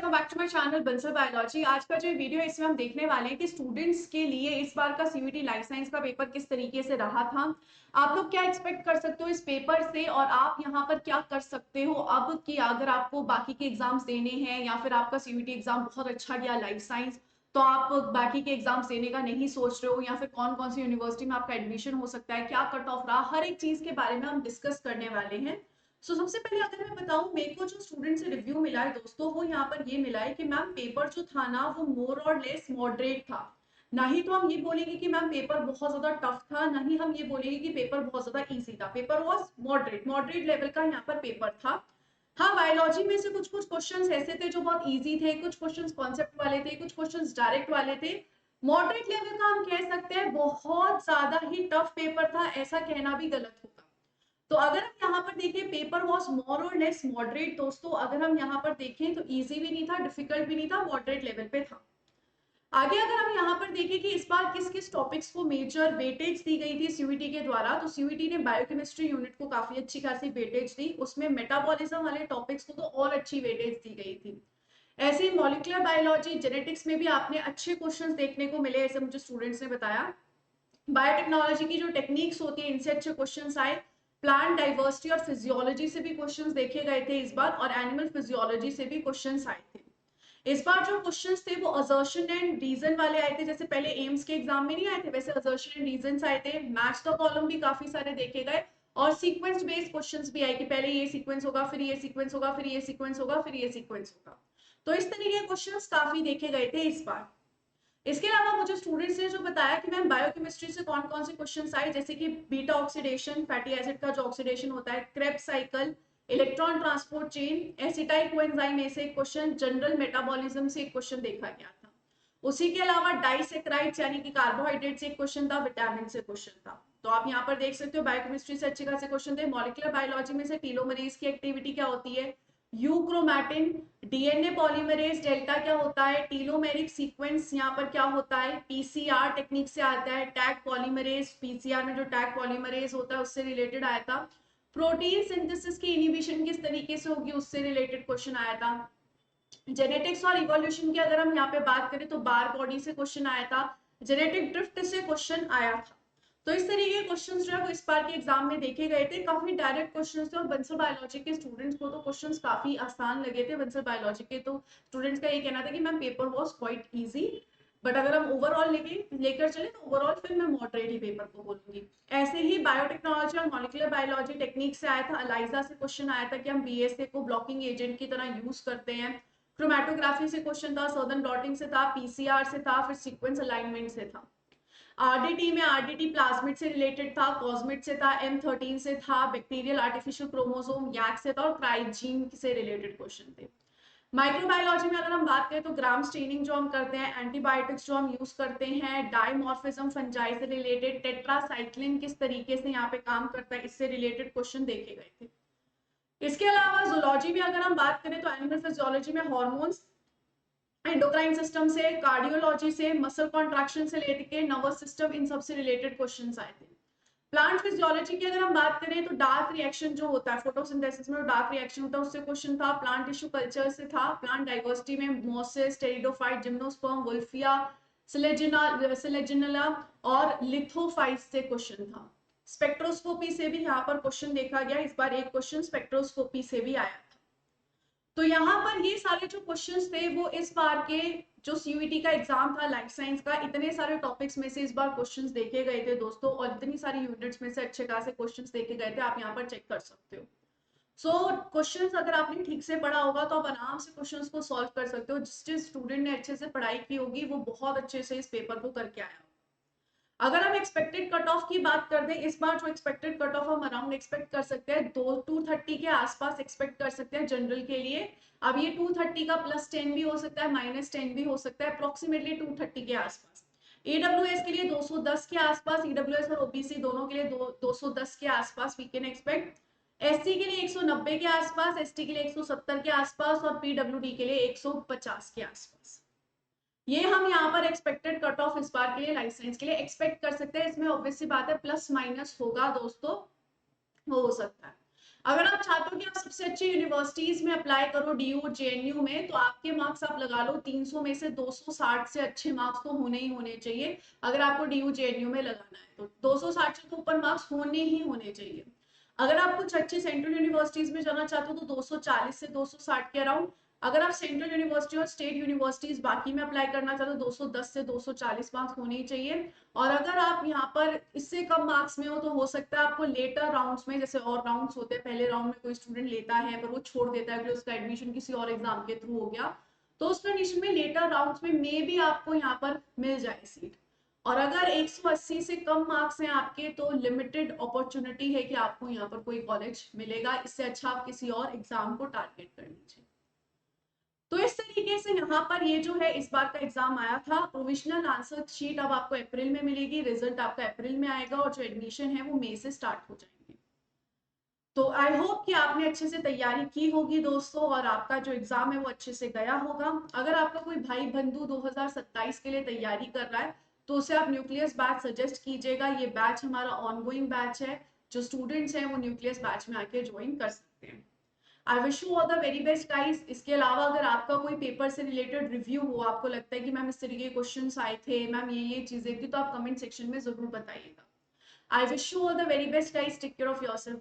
Welcome back to my channel Bansal biology. आज का जो वीडियो है इसमें हम देखने वाले हैं कि स्टूडेंट्स के लिए इस बार का सीयूईटी लाइफ साइंस का पेपर किस तरीके से रहा था। आप लोग क्या एक्सपेक्ट कर सकते हो इस पेपर से और आप यहाँ पर क्या कर सकते हो अब कि अगर आपको बाकी के एग्जाम्स देने हैं या फिर आपका सीयूईटी एग्जाम बहुत अच्छा गया लाइफ साइंस तो आप बाकी के एग्जाम्स देने का नहीं सोच रहे हो या फिर कौन कौन सी यूनिवर्सिटी में आपका एडमिशन हो सकता है, क्या कट ऑफ रहा, हर एक चीज के बारे में हम डिस्कस करने वाले हैं। सबसे पहले अगर मैं बताऊं मेरे को जो स्टूडेंट से रिव्यू मिला है दोस्तों वो यहाँ पर ये मिला है कि मैम पेपर जो था ना वो मोर और लेस मॉडरेट था। ना ही तो हम ये बोलेंगे कि मैम पेपर बहुत ज्यादा टफ था, ना ही हम ये बोलेंगे कि पेपर बहुत ज्यादा इजी था। Paper was moderate, moderate level का यहाँ पर पेपर था। हाँ, बायोलॉजी में से कुछ कुछ क्वेश्चंस ऐसे थे जो बहुत इजी थे, कुछ क्वेश्चंस कॉन्सेप्ट वाले थे, कुछ क्वेश्चंस डायरेक्ट वाले थे। मॉडरेट लेवल का हम कह सकते हैं बहुत ज्यादा ही टफ पेपर था, ऐसा कहना भी गलत होगा। तो अगर हम यहाँ पर देखें पेपर वॉज मोर और लेस मॉडरेट दोस्तों, अगर हम यहाँ पर देखें तो इजी भी नहीं था, डिफिकल्ट भी नहीं था, मॉडरेट लेवल पे था। आगे अगर हम यहाँ पर देखें कि इस बार किस किस टॉपिक्स को मेजर वेटेज दी गई थी सीयूईटी के द्वारा, तो सीयूईटी ने बायोकेमिस्ट्री यूनिट को काफी अच्छी खासी वेटेज दी, उसमें मेटाबॉलिज्म वाले टॉपिक्स को तो और अच्छी वेटेज दी गई थी। ऐसे ही मॉलिक्यूलर बायोलॉजी, जेनेटिक्स में भी आपने अच्छे क्वेश्चंस देखने को मिले, ऐसे मुझे स्टूडेंट्स ने बताया। बायोटेक्नोलॉजी की जो टेक्निक्स होती है इनसे अच्छे क्वेश्चंस आए। प्लांट डाइवर्सिटी और फिजियोलॉजी से भी क्वेश्चंस देखे गए थे इस बार, और एनिमल फिजियोलॉजी से भी क्वेश्चंस आए थे। इस बार जो क्वेश्चंस थे वो असर्शन एंड रीजन वाले आए थे, जैसे पहले एम्स के एग्जाम में नहीं आए थे वैसे असर्शन एंड रीजन आए थे। मैच द कॉलम भी काफी सारे देखे गए और सीक्वेंस बेस्ड क्वेश्चंस भी आए कि पहले ये सीक्वेंस होगा, फिर ये सीक्वेंस होगा, फिर ये सीक्वेंस होगा, फिर ये सीक्वेंस होगा। तो इस तरीके के क्वेश्चंस काफी देखे गए थे इस बार। इसके अलावा मुझे स्टूडेंट्स ने जो बताया कि मैम बायोकेमिस्ट्री से कौन कौन से क्वेश्चंस आए, जैसे कि बीटा ऑक्सीडेशन, फैटी एसिड का जो ऑक्सीडेशन होता है, Krebs cycle, electron transport chain, acetyl coenzyme में से एक क्वेश्चन, जनरल मेटाबॉलिज्म से एक क्वेश्चन देखा गया था। उसी के अलावा डाइसेक्राइड्स यानी कि कार्बोहाइड्रेट से एक क्वेश्चन था, विटामिन से क्वेश्चन था। तो आप यहाँ पर देख सकते हो बायोकेमिस्ट्री से अच्छे खासे क्वेश्चन थे। मॉलिक्यूलर बायोलॉजी में से टीलोमरेज की एक्टिविटी क्या होती है, यूक्रोमैटिन, डीएनए पॉलीमरेज डेल्टा क्या होता है, टीलोमेरिक सीक्वेंस यहाँ पर क्या होता है, पीसीआर टेक्निक से आता है, टैग पॉलीमरेज, पीसीआर में जो टैग पॉलीमरेज होता है उससे रिलेटेड आया था। प्रोटीन सिंथेसिस की इनिबिशन किस तरीके से होगी उससे रिलेटेड क्वेश्चन आया था। जेनेटिक्स और इवोल्यूशन की अगर हम यहाँ पे बात करें तो बार बॉडी से क्वेश्चन आया था, जेनेटिक ड्रिफ्ट से क्वेश्चन आया था। तो इस तरीके के क्वेश्चंस जो है वो इस बार के एग्जाम में देखे गए थे, काफी डायरेक्ट क्वेश्चंस थे और बंसल बायोलॉजी के स्टूडेंट्स को तो क्वेश्चंस काफी आसान लगे थे। बंसल बायोलॉजी के तो स्टूडेंट्स का ये कहना था कि ma'am paper was quite easy, but अगर हम ओवरऑल लेकर चले तो ओवरऑल फिर मैं मॉडरेट ही पेपर को बोलूंगी। ऐसे ही बायोटेक्नोलॉजी और मॉलिक्यूलर बायोलॉजी टेक्निक से आया था, अलाइजा से क्वेश्चन आया था कि हम बीएसए को ब्लॉकिंग एजेंट की तरह यूज करते हैं। क्रोमेटोग्राफी से क्वेश्चन था, सर्दन ब्लॉटिंग से था, पीसीआर से था, फिर सीक्वेंस अलाइनमेंट से था। आरडीटी में आरडीटी प्लाज्मिड से रिलेटेड था, कॉस्मिड से था, M13 से था, बैक्टीरियल आर्टिफिशियल क्रोमोसोम यैक से था और क्राइजीन से रिलेटेड क्वेश्चन थे। माइक्रोबायोलॉजी में अगर हम बात करें तो ग्राम स्टेनिंग जो हम करते हैं, एंटीबायोटिक्स जो हम यूज करते हैं, डायमॉर्फिज्म फंजाई से रिलेटेड, टेट्रासाइक्लिन किस तरीके से यहाँ पे काम करता है इससे रिलेटेड क्वेश्चन देखे गए थे। इसके अलावा जूलॉजी में अगर हम बात करें तो एनिमल फिजियोलॉजी में हार्मोन्स, एंडोक्राइन सिस्टम से, कार्डियोलॉजी से, मसल कॉन्ट्रैक्शन से लेके नर्वस सिस्टम, इन सब से रिलेटेड क्वेश्चंस आए थे। प्लांट फिजियोलॉजी की अगर हम बात करें तो डार्क रिएक्शन जो होता है फोटोसिंथेसिस में, डार्क रिएक्शन होता है उससे क्वेश्चन था, प्लांट टिश्यू कल्चर से था, प्लांट डाइवर्सिटी में मोसेस, टेरिडोफाइट, जिम्नोस्पर्म, वुल्फिया, सिलेजिनला और लिथोफाइट से क्वेश्चन था। स्पेक्ट्रोस्कोपी से भी यहाँ पर क्वेश्चन देखा गया, इस बार एक क्वेश्चन स्पेक्ट्रोस्कोपी से भी आया। तो यहाँ पर ये सारे जो क्वेश्चंस थे वो इस बार के जो सीयूईटी का एग्जाम था लाइफ साइंस का, इतने सारे टॉपिक्स में से इस बार क्वेश्चंस देखे गए थे दोस्तों, और इतनी सारी यूनिट्स में से अच्छे खासे क्वेश्चंस देखे गए थे, आप यहाँ पर चेक कर सकते हो। क्वेश्चंस अगर आपने ठीक से पढ़ा होगा तो आप आराम से क्वेश्चंस को सॉल्व कर सकते हो। जिस स्टूडेंट ने अच्छे से पढ़ाई की होगी वो बहुत अच्छे से इस पेपर को करके आया। अगर हम एक्सपेक्टेड कट ऑफ की बात कर दें, इस बार जो एक्सपेक्टेड कट ऑफ हम अराउंड एक्सपेक्ट कर सकते हैं 230 के आसपास एक्सपेक्ट कर सकते हैं जनरल के लिए। अब ये 230 का +10 भी हो सकता है, -10 भी हो सकता है, अप्रोक्सीमेटली 230 के आसपास। ईडब्ल्यूएस के लिए 210 के आसपास, ईडब्ल्यूएस और ओबीसी दोनों के लिए 210 के आसपास वी कैन एक्सपेक्ट। एससी के लिए 190 के आसपास, एसटी के लिए 170 के आसपास और पीडब्ल्यूडी के लिए 150 के आसपास। ये हम यहाँ पर एक्सपेक्टेड कट ऑफ इस बार के लिए लाइफ साइंस के लिए एक्सपेक्ट कर सकते हैं। इसमें ऑब्वियस सी बात है प्लस माइनस होगा दोस्तों, वो हो सकता है। अगर आप चाहते हो कि आप सबसे अच्छी यूनिवर्सिटीज में अप्लाई करो डीयू जेएनयू में, तो आपके मार्क्स आप लगा लो 300 में से 260 से अच्छे मार्क्स तो होने ही होने चाहिए। अगर आपको डीयू जेएनयू में लगाना है तो 260 से तो ऊपर मार्क्स होने ही होने चाहिए। अगर आप कुछ अच्छे सेंट्रल यूनिवर्सिटीज में जाना चाहते हो तो 240 से 260 के अराउंड। अगर आप सेंट्रल यूनिवर्सिटी और स्टेट यूनिवर्सिटीज बाकी में अप्लाई करना चाहते हो 210 से 240 मार्क्स होने ही चाहिए। और अगर आप यहाँ पर इससे कम मार्क्स में हो तो हो सकता है आपको लेटर राउंड्स में, जैसे और राउंड्स होते हैं, पहले राउंड में कोई स्टूडेंट लेता है पर वो छोड़ देता है कि उसका एडमिशन किसी और एग्जाम के थ्रू हो गया, तो उस कंडीशन में लेटर राउंड्स में मे भी आपको यहाँ पर मिल जाए सीट। और अगर 180 से कम मार्क्स हैं आपके तो लिमिटेड अपॉर्चुनिटी है कि आपको यहाँ पर कोई कॉलेज मिलेगा, इससे अच्छा आप किसी और एग्जाम को टारगेट कर लीजिए। तो इस तरीके से यहाँ पर ये जो है इस बार का एग्जाम आया था। प्रोविजनल आंसर शीट अब आपको अप्रैल में मिलेगी, रिजल्ट आपका अप्रैल में आएगा और जो एडमिशन है वो मई से स्टार्ट हो जाएंगे। तो आई होप कि आपने अच्छे से तैयारी की होगी दोस्तों और आपका जो एग्जाम है वो अच्छे से गया होगा। अगर आपका कोई भाई बंधु 2027 के लिए तैयारी कर रहा है तो उसे आप न्यूक्लियस बैच सजेस्ट कीजिएगा। ये बैच हमारा ऑनगोइंग बैच है, जो स्टूडेंट्स हैं वो न्यूक्लियस बैच में आके ज्वाइन कर सकते हैं। आई wish you all the very best guys. इसके अलावा अगर आपका कोई पेपर से रिलेटेड रिव्यू हो, आपको लगता है कि मैम इस तरीके के क्वेश्चंस आए थे, मैम ये चीजें थी, तो आप कमेंट सेक्शन में जरूर बताइएगा। I wish you all the very best guys, take care of yourself.